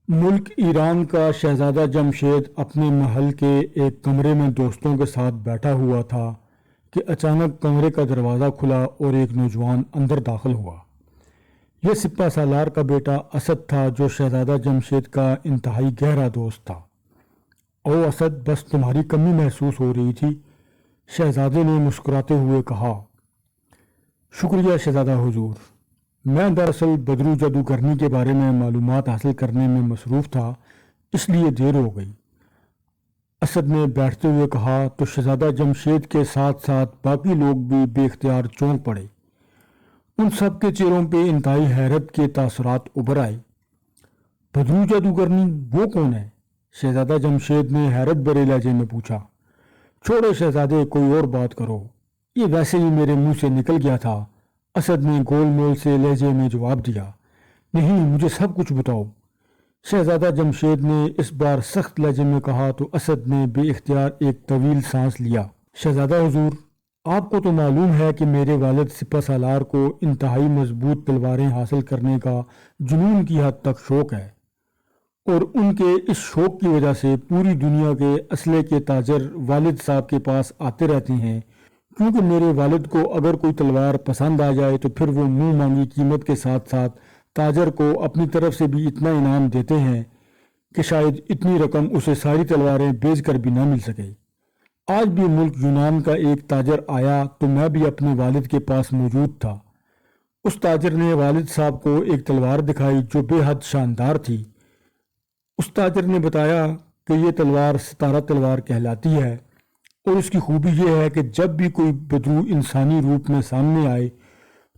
ملک ایران کا شہزادہ جمشید اپنے محل کے ایک کمرے میں دوستوں کے ساتھ بیٹھا ہوا تھا کہ اچانک کمرے کا دروازہ کھلا اور ایک نوجوان اندر داخل ہوا۔ یہ سپہ سالار کا بیٹا اسد تھا، جو شہزادہ جمشید کا انتہائی گہرا دوست تھا۔ او اسد، بس تمہاری کمی محسوس ہو رہی تھی، شہزادے نے مسکراتے ہوئے کہا۔ شکریہ شہزادہ حضور، میں دراصل بدرو جادوگرنی کے بارے میں معلومات حاصل کرنے میں مصروف تھا، اس لیے دیر ہو گئی، اسد نے بیٹھتے ہوئے کہا۔ تو شہزادہ جمشید کے ساتھ ساتھ باقی لوگ بھی بے اختیار چونک پڑے۔ ان سب کے چہروں پہ انتہائی حیرت کے تاثرات ابھر آئے۔ بدرو جادوگرنی وہ کون ہے؟ شہزادہ جمشید نے حیرت بھرے لہجے میں پوچھا۔ چھوڑو شہزادے، کوئی اور بات کرو، یہ ویسے ہی میرے منہ سے نکل گیا تھا، اسد نے گول مول سے لہجے میں جواب دیا۔ نہیں، مجھے سب کچھ بتاؤ، شہزادہ جمشید نے اس بار سخت لہجے میں کہا تو اسد نے بے اختیار ایک طویل سانس لیا۔ شہزادہ حضور، آپ کو تو معلوم ہے کہ میرے والد سپہ سالار کو انتہائی مضبوط تلواریں حاصل کرنے کا جنون کی حد تک شوق ہے، اور ان کے اس شوق کی وجہ سے پوری دنیا کے اسلحے کے تاجر والد صاحب کے پاس آتے رہتے ہیں، کیونکہ میرے والد کو اگر کوئی تلوار پسند آ جائے تو پھر وہ منہ مانگی قیمت کے ساتھ ساتھ تاجر کو اپنی طرف سے بھی اتنا انعام دیتے ہیں کہ شاید اتنی رقم اسے ساری تلواریں بیچ کر بھی نہ مل سکے۔ آج بھی ملک یونان کا ایک تاجر آیا تو میں بھی اپنے والد کے پاس موجود تھا۔ اس تاجر نے والد صاحب کو ایک تلوار دکھائی جو بے حد شاندار تھی۔ اس تاجر نے بتایا کہ یہ تلوار ستارہ تلوار کہلاتی ہے، اور اس کی خوبی یہ ہے کہ جب بھی کوئی بدرو انسانی روپ میں سامنے آئے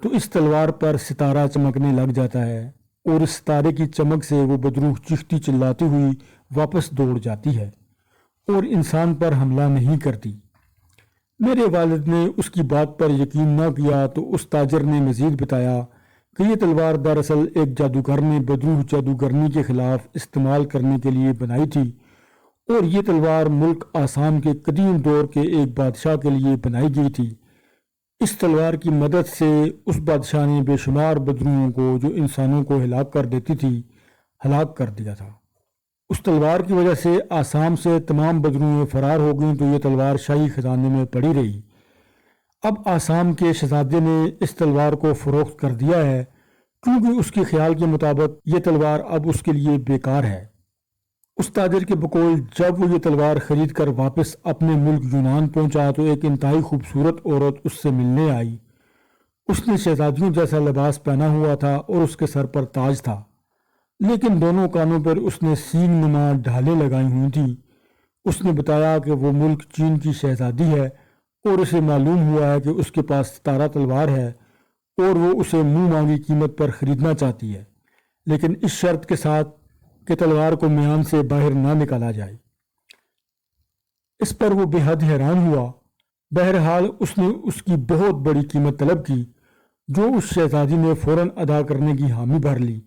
تو اس تلوار پر ستارہ چمکنے لگ جاتا ہے، اور اس ستارے کی چمک سے وہ بدرو چیختی چلاتی ہوئی واپس دوڑ جاتی ہے اور انسان پر حملہ نہیں کرتی۔ میرے والد نے اس کی بات پر یقین نہ کیا تو اس تاجر نے مزید بتایا کہ یہ تلوار دراصل ایک جادوگر نے بدرو جادوگرنی کے خلاف استعمال کرنے کے لیے بنائی تھی، اور یہ تلوار ملک آسام کے قدیم دور کے ایک بادشاہ کے لیے بنائی گئی تھی۔ اس تلوار کی مدد سے اس بادشاہ نے بے شمار بدروؤں کو، جو انسانوں کو ہلاک کر دیتی تھی، ہلاک کر دیا تھا۔ اس تلوار کی وجہ سے آسام سے تمام بدروئیں فرار ہو گئیں، تو یہ تلوار شاہی خزانے میں پڑی رہی۔ اب آسام کے شہزادے نے اس تلوار کو فروخت کر دیا ہے، کیونکہ اس کے خیال کے مطابق یہ تلوار اب اس کے لیے بیکار ہے۔ اس تاجر کے بقول جب وہ یہ تلوار خرید کر واپس اپنے ملک یونان پہنچا تو ایک انتہائی خوبصورت عورت اس سے ملنے آئی۔ اس نے شہزادیوں جیسا لباس پہنا ہوا تھا اور اس کے سر پر تاج تھا، لیکن دونوں کانوں پر اس نے سینگ نما ڈھالیں لگائی ہوئی تھیں۔ اس نے بتایا کہ وہ ملک چین کی شہزادی ہے، اور اسے معلوم ہوا ہے کہ اس کے پاس ستارہ تلوار ہے اور وہ اسے منہ مانگی قیمت پر خریدنا چاہتی ہے، لیکن اس شرط کے ساتھ کہ تلوار کو میان سے باہر نہ نکالا جائے۔ اس پر وہ بے حد حیران ہوا۔ بہرحال اس نے اس کی بہت بڑی قیمت طلب کی، جو اس شہزادی نے فوراً ادا کرنے کی حامی بھر لی،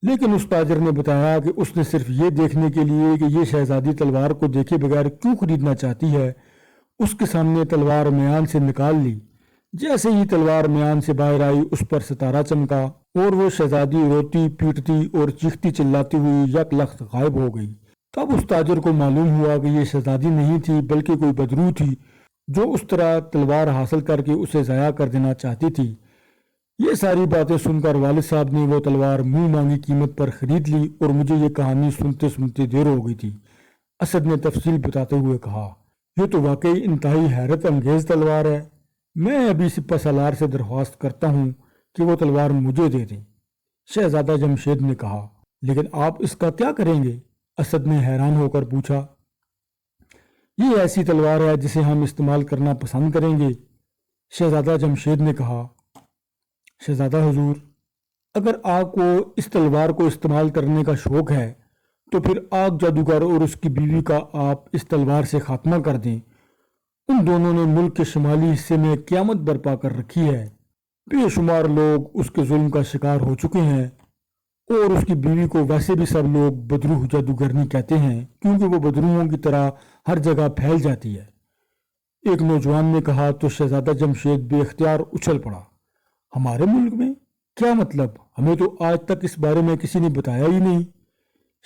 لیکن اس تاجر نے بتایا کہ اس نے صرف یہ دیکھنے کے لیے کہ یہ شہزادی تلوار کو دیکھے بغیر کیوں خریدنا چاہتی ہے، اس کے سامنے تلوار میان سے نکال لی۔ جیسے ہی تلوار میان سے باہر آئی، اس پر ستارہ چمکا اور وہ شہزادی روتی پیٹتی اور چیختی چلاتی ہوئی یک لخت غائب ہو گئی۔ تب اس تاجر کو معلوم ہوا کہ یہ شہزادی نہیں تھی بلکہ کوئی بدرو تھی، جو اس طرح تلوار حاصل کر کے اسے ضائع کر دینا چاہتی تھی۔ یہ ساری باتیں سن کر والد صاحب نے وہ تلوار منہ مانگی قیمت پر خرید لی، اور مجھے یہ کہانی سنتے سنتے دیر ہو گئی تھی، اسد نے تفصیل بتاتے ہوئے کہا۔ یہ تو واقعی انتہائی حیرت انگیز تلوار ہے، میں ابھی سپہ سالار سے درخواست کرتا ہوں کہ وہ تلوار مجھے دے دیں، شہزادہ جمشید نے کہا۔ لیکن آپ اس کا کیا کریں گے؟ اسد نے حیران ہو کر پوچھا۔ یہ ایسی تلوار ہے جسے ہم استعمال کرنا پسند کریں گے، شہزادہ جمشید نے کہا۔ شہزادہ حضور، اگر آپ کو اس تلوار کو استعمال کرنے کا شوق ہے تو پھر آگ جادوگر اور اس کی بیوی کا آپ اس تلوار سے خاتمہ کر دیں۔ ان دونوں نے ملک کے شمالی حصے میں قیامت برپا کر رکھی ہے۔ بے شمار لوگ اس کے ظلم کا شکار ہو چکے ہیں، اور اس کی بیوی کو ویسے بھی سب لوگ بدروح جادوگرنی کہتے ہیں، کیونکہ وہ بدروحوں کی طرح ہر جگہ پھیل جاتی ہے۔ ایک نوجوان نے کہا تو شہزادہ جمشید بے اختیار اچھل پڑا۔ ہمارے ملک میں؟ کیا مطلب؟ ہمیں تو آج تک اس بارے میں کسی نے بتایا ہی نہیں۔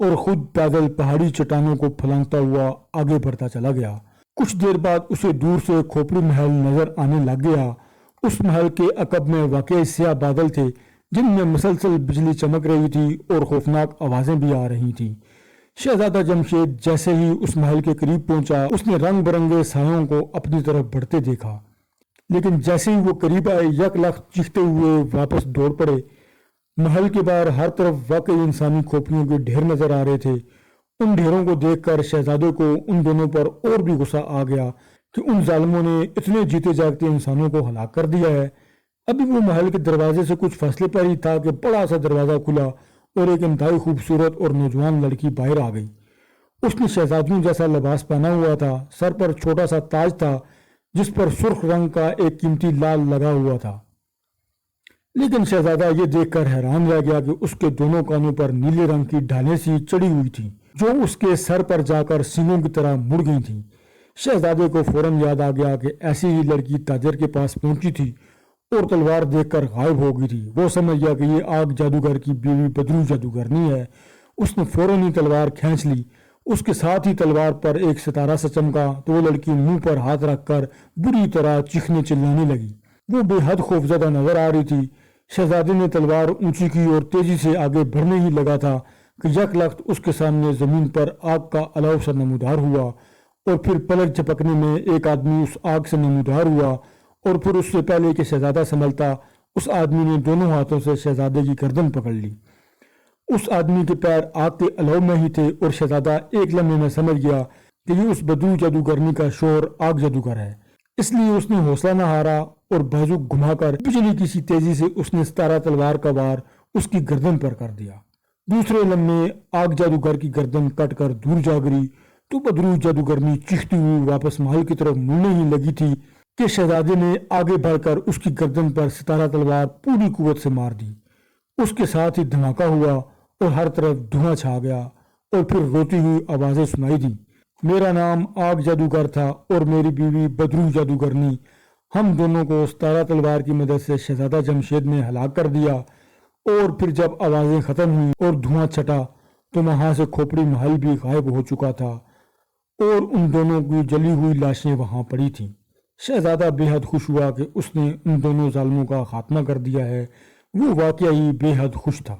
اور خود پیدل پہاڑی چٹانوں کو پھلانگتا ہوا آگے بڑھتا چلا گیا۔ کچھ دیر بعد اسے دور سے کھوپڑی محل نظر آنے لگ گیا۔ اس محل کے عقب میں واقع سیاہ بادل تھے جن میں مسلسل بجلی چمک رہی تھی اور خوفناک آوازیں بھی آ رہی تھیں۔ شہزادہ جمشید جیسے ہی اس محل کے قریب پہنچا اس نے رنگ برنگے سایوں کو اپنی طرف بڑھتے دیکھا، لیکن جیسے ہی وہ قریب آئے یک لخت چیختے ہوئے واپس دوڑ پڑے۔ محل کے باہر ہر طرف واقعی انسانی کھوپڑیوں کے ڈھیر نظر آ رہے تھے۔ ان ڈھیروں کو دیکھ کر شہزادے کو ان دونوں پر اور بھی غصہ آ گیا کہ ان ظالموں نے اتنے جیتے جاگتے انسانوں کو ہلاک کر دیا ہے۔ ابھی وہ محل کے دروازے سے کچھ فاصلے پر ہی تھا کہ بڑا سا دروازہ کھلا اور ایک انتہائی خوبصورت اور نوجوان لڑکی باہر آ گئی۔ اس نے شہزادیوں جیسا لباس پہنا ہوا تھا، سر پر چھوٹا سا تاج تھا جس پر سرخ رنگ کا ایک قیمتی لال لگا ہوا تھا، لیکن شہزادہ یہ دیکھ کر حیران رہ گیا کہ اس کے دونوں کانوں پر نیلے رنگ کی ڈھالیں سی چڑھی ہوئی تھیں جو اس کے سر پر جا کر سینگوں کی طرح مڑ گئی تھیں۔ شہزادے کو فوراً یاد آ گیا کہ ایسی ہی لڑکی تاجر کے پاس پہنچی تھی اور تلوار دیکھ کر غائب ہو گئی تھی۔ وہ سمجھ گیا کہ یہ آگ جادوگر کی بیوی بدرو جادوگرنی ہے۔ اس نے فوراً ہی تلوار کھینچ لی۔ اس کے ساتھ ہی تلوار پر ایک ستارہ سے چمکا تو وہ لڑکی منہ پر ہاتھ رکھ کر بری طرح چیخنے چلانے لگی۔ وہ بے حد خوفزدہ نظر آ رہی تھی۔ شہزادے نے تلوار اونچی کی اور تیزی سے آگے بڑھنے ہی لگا تھا کہ یک لخت اس کے سامنے زمین پر آگ کا الاؤ سا نمودار ہوا، اور پھر پلک جھپکنے میں ایک آدمی اس آگ سے نمودار ہوا، اور پھر اس سے پہلے کہ شہزادہ سنبھلتا اس آدمی نے دونوں ہاتھوں سے شہزادے کی گردن پکڑ لی۔ اس آدمی کے پیر آگ کے الاؤ میں ہی تھے اور شہزادہ ایک لمحے میں سمجھ گیا کہ یہ اس بدو جادوگرنی کا شوہر آگ جادوگر ہے۔ اس لیے اس نے حوصلہ نہ ہارا اور بازو گھما کر بجلی کی سی تیزی سے اس نے ستارہ تلوار کا وار اس کی گردن پر کر دیا۔ دوسرے لمحے آگ جادوگر کی گردن کٹ کر دور جا گری تو بدرو جادوگرنی چیختی ہوئی واپس محل کی طرف مڑنے ہی لگی تھی کہ شہزادے نے آگے بڑھ کر اس کی گردن پر ستارہ تلوار پوری قوت سے مار دی۔ اس کے ساتھ ہی دھماکہ ہوا اور ہر طرف دھواں چھا گیا اور پھر روتی ہوئی آوازیں سنائی دیں، میرا نام آگ جادوگر تھا اور میری بیوی بدرو جادوگرنی، ہم دونوں کو ستارہ تلوار کی مدد سے شہزادہ جمشید نے ہلاک کر دیا۔ اور پھر جب آوازیں ختم ہوئی اور دھواں چھٹا تو وہاں سے کھوپڑی محل بھی غائب ہو چکا تھا اور ان دونوں کی جلی ہوئی لاشیں وہاں پڑی تھیں۔ شہزادہ بے حد خوش ہوا کہ اس نے ان دونوں ظالموں کا خاتمہ کر دیا ہے۔ وہ واقعی بے حد خوش تھا۔